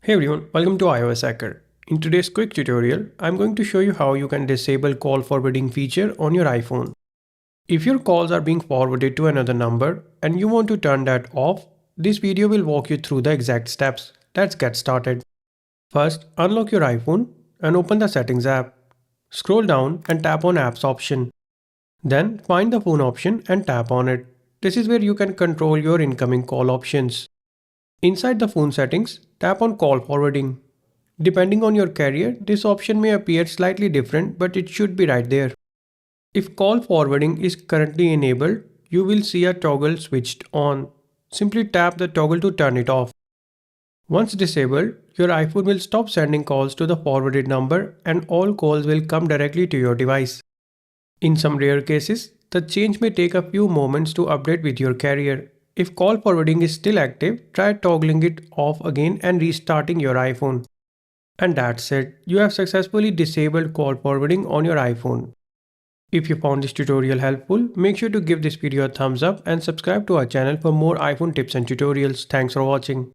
Hey everyone, welcome to iOS Hacker. In today's quick tutorial, I'm going to show you how you can disable call forwarding feature on your iPhone. If your calls are being forwarded to another number and you want to turn that off, this video will walk you through the exact steps. Let's get started. First, unlock your iPhone and open the Settings app. Scroll down and tap on Apps option. Then find the Phone option and tap on it. This is where you can control your incoming call options. Inside the phone settings, tap on Call Forwarding. Depending on your carrier, this option may appear slightly different, but it should be right there. If call forwarding is currently enabled, you will see a toggle switched on. Simply tap the toggle to turn it off. Once disabled, your iPhone will stop sending calls to the forwarded number and all calls will come directly to your device. In some rare cases, the change may take a few moments to update with your carrier. If call forwarding is still active, try toggling it off again and restarting your iPhone. And that's it, you have successfully disabled call forwarding on your iPhone. If you found this tutorial helpful, make sure to give this video a thumbs up and subscribe to our channel for more iPhone tips and tutorials. Thanks for watching.